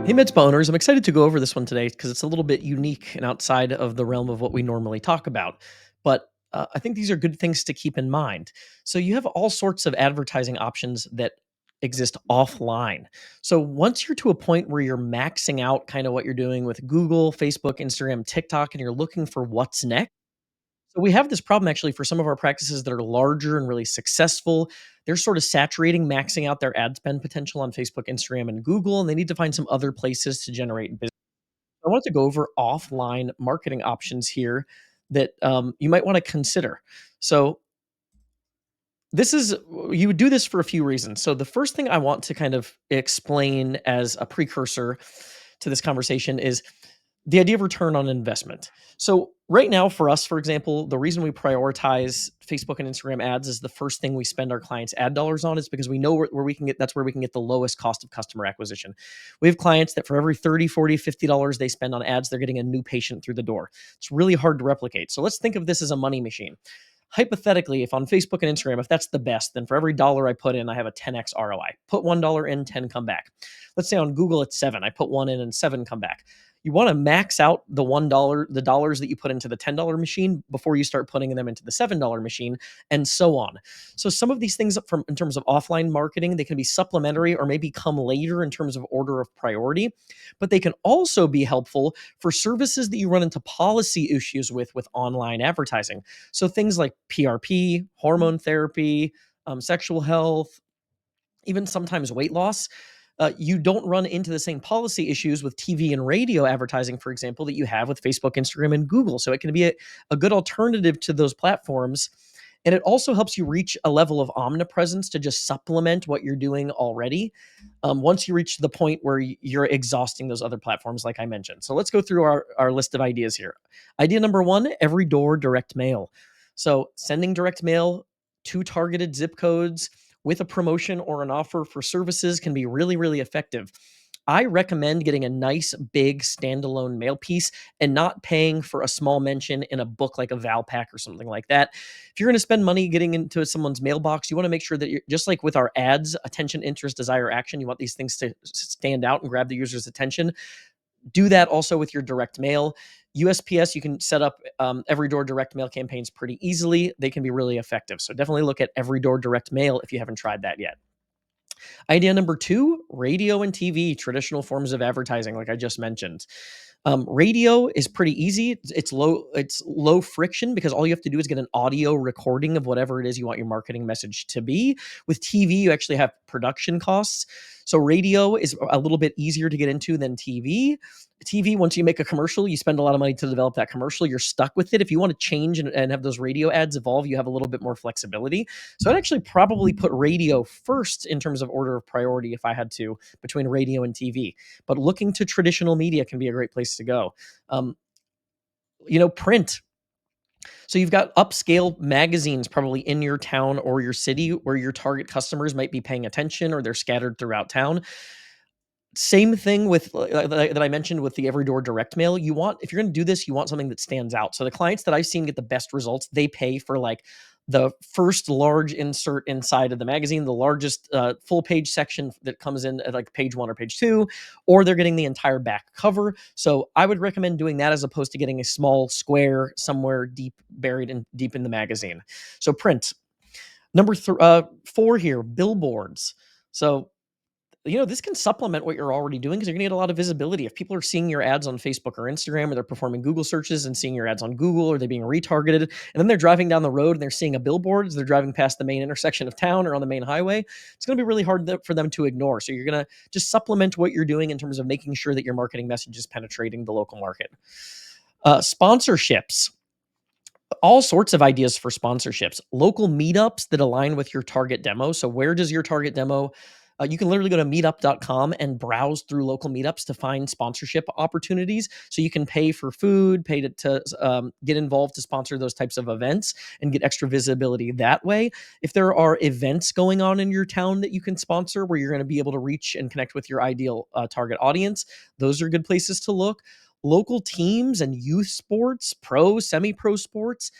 Hey, Mitzvah owners, I'm excited to go over this one today because it's a little bit unique and outside of the realm of what we normally talk about. But I think these are good things to keep in mind. So, you have all sorts of advertising options that exist offline. So, once you're to a point where you're maxing out kind of what you're doing with Google, Facebook, Instagram, TikTok, and you're looking for what's next, so we have this problem actually for some of our practices that are larger and really successful. They're sort of saturating, maxing out their ad spend potential on Facebook, Instagram, and Google, and they need to find some other places to generate business. I wanted to go over offline marketing options here that you might want to consider. So this is you would do this for a few reasons. So the first thing I want to kind of explain as a precursor to this conversation is the idea of return on investment. So right now for us, for example, the reason we prioritize Facebook and Instagram ads is the first thing we spend our clients ad dollars on is because we know where we can get that's where we can get the lowest cost of customer acquisition. We have clients that for every 30, 40, $50 they spend on ads, they're getting a new patient through the door. It's really hard to replicate. So let's think of this as a money machine. Hypothetically, if on Facebook and Instagram, if that's the best, then for every dollar I put in, I have a 10x ROI. Put $1 in, 10 come back. Let's say on Google it's 7. I put 1 in and 7 come back. You want to max out the $1, the dollars that you put into the $10 machine before you start putting them into the $7 machine, and so on. So some of these things from in terms of offline marketing, they can be supplementary or maybe come later in terms of order of priority, but they can also be helpful for services that you run into policy issues with online advertising. So things like PRP, hormone therapy, sexual health, even sometimes weight loss. You don't run into the same policy issues with TV and radio advertising, for example, that you have with Facebook, Instagram, and Google. So it can be a good alternative to those platforms. And it also helps you reach a level of omnipresence to just supplement what you're doing already. Once you reach the point where you're exhausting those other platforms, like I mentioned. So let's go through our list of ideas here. Idea number one, every door direct mail. So sending direct mail to targeted zip codes with a promotion or an offer for services can be really, really effective. I recommend getting a nice big standalone mail piece and not paying for a small mention in a book like a Val Pack or something like that. If you're going to spend money getting into someone's mailbox, you want to make sure that you're just like with our ads, attention, interest, desire, action, you want these things to stand out and grab the user's attention. Do that also with your direct mail. USPS, you can set up every door direct mail campaigns pretty easily. They can be really effective. So definitely look at every door direct mail if you haven't tried that yet. Idea number two, radio and TV, traditional forms of advertising, like I just mentioned. Radio is pretty easy. It's low friction because all you have to do is get an audio recording of whatever it is you want your marketing message to be. With TV, you actually have production costs. So radio is a little bit easier to get into than TV. TV, once you make a commercial, you spend a lot of money to develop that commercial. You're stuck with it. If you want to change and have those radio ads evolve, you have a little bit more flexibility. So I'd actually probably put radio first in terms of order of priority if I had to, between radio and TV. But looking to traditional media can be a great place to go. Um, Print. So you've got upscale magazines probably in your town or your city where your target customers might be paying attention or they're scattered throughout town. Same thing with that I mentioned with the every door direct mail. You want if you're going to do this, you want something that stands out. So the clients that I've seen get the best results, they pay for like the first large insert inside of the magazine, the largest full page section that comes in at like page 1 or page 2, or they're getting the entire back cover. So I would recommend doing that as opposed to getting a small square somewhere deep buried in deep in the magazine. So print. Number 4 here, billboards. So this can supplement what you're already doing because you're going to get a lot of visibility. If people are seeing your ads on Facebook or Instagram, or they're performing Google searches and seeing your ads on Google, or they're being retargeted, and then they're driving down the road and they're seeing a billboard as they're driving past the main intersection of town or on the main highway, it's going to be really hard for them to ignore. So you're going to just supplement what you're doing in terms of making sure that your marketing message is penetrating the local market. Sponsorships. All sorts of ideas for sponsorships, local meetups that align with your target demo. So where does your target demo you can literally go to meetup.com and browse through local meetups to find sponsorship opportunities. So you can pay for food, pay to get involved to sponsor those types of events and get extra visibility that way. If there are events going on in your town that you can sponsor where you're going to be able to reach and connect with your ideal target audience, those are good places to look. Local teams and youth sports, pro, semi-pro sports,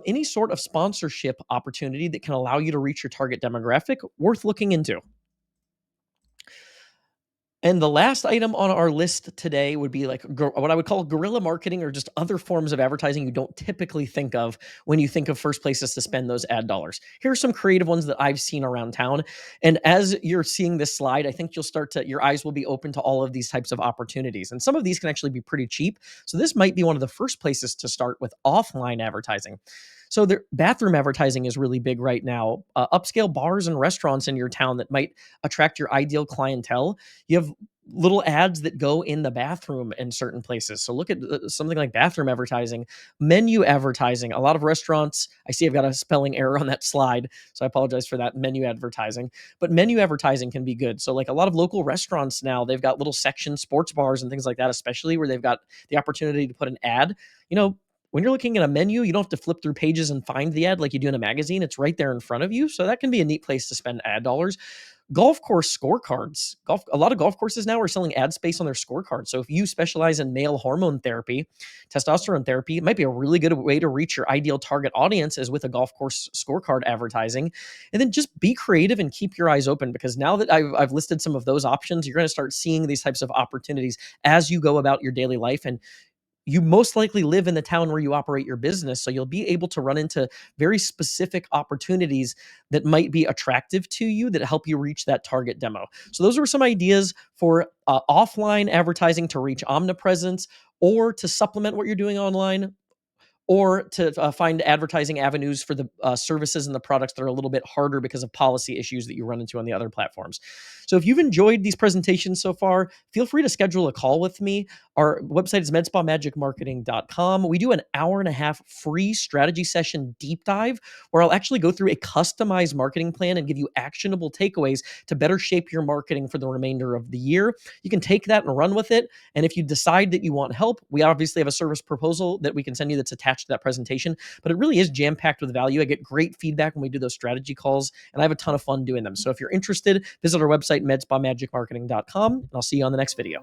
any sort of sponsorship opportunity that can allow you to reach your target demographic, worth looking into. And the last item on our list today would be like what I would call guerrilla marketing, or just other forms of advertising you don't typically think of when you think of first places to spend those ad dollars. Here are some creative ones that I've seen around town. And as you're seeing this slide, I think your eyes will be open to all of these types of opportunities. And some of these can actually be pretty cheap. So this might be one of the first places to start with offline advertising. So the bathroom advertising is really big right now. Upscale bars and restaurants in your town that might attract your ideal clientele. You have little ads that go in the bathroom in certain places. So look at something like bathroom advertising, menu advertising. A lot of restaurants, I see I've got a spelling error on that slide, so I apologize for that. Menu advertising, but menu advertising can be good. So like a lot of local restaurants now, they've got little sections, sports bars and things like that, especially where they've got the opportunity to put an ad. You know, when you're looking at a menu, you don't have to flip through pages and find the ad like you do in a magazine. It's right there in front of you. So that can be a neat place to spend ad dollars. Golf course scorecards. A lot of golf courses now are selling ad space on their scorecards. So if you specialize in male hormone therapy, testosterone therapy, it might be a really good way to reach your ideal target audience is with a golf course scorecard advertising. And then just be creative and keep your eyes open, because now that I've listed some of those options, you're going to start seeing these types of opportunities as you go about your daily life. And you most likely live in the town where you operate your business. So you'll be able to run into very specific opportunities that might be attractive to you that help you reach that target demo. So those are some ideas for offline advertising to reach omnipresence, or to supplement what you're doing online, or to find advertising avenues for the services and the products that are a little bit harder because of policy issues that you run into on the other platforms. So if you've enjoyed these presentations so far, feel free to schedule a call with me. Our website is medspamagicmarketing.com. We do an hour and a half free strategy session deep dive where I'll actually go through a customized marketing plan and give you actionable takeaways to better shape your marketing for the remainder of the year. You can take that and run with it. And if you decide that you want help, we obviously have a service proposal that we can send you that's attached to that presentation. But it really is jam-packed with value. I get great feedback when we do those strategy calls, and I have a ton of fun doing them. So if you're interested, visit our website, medspamagicmarketing.com, and I'll see you on the next video.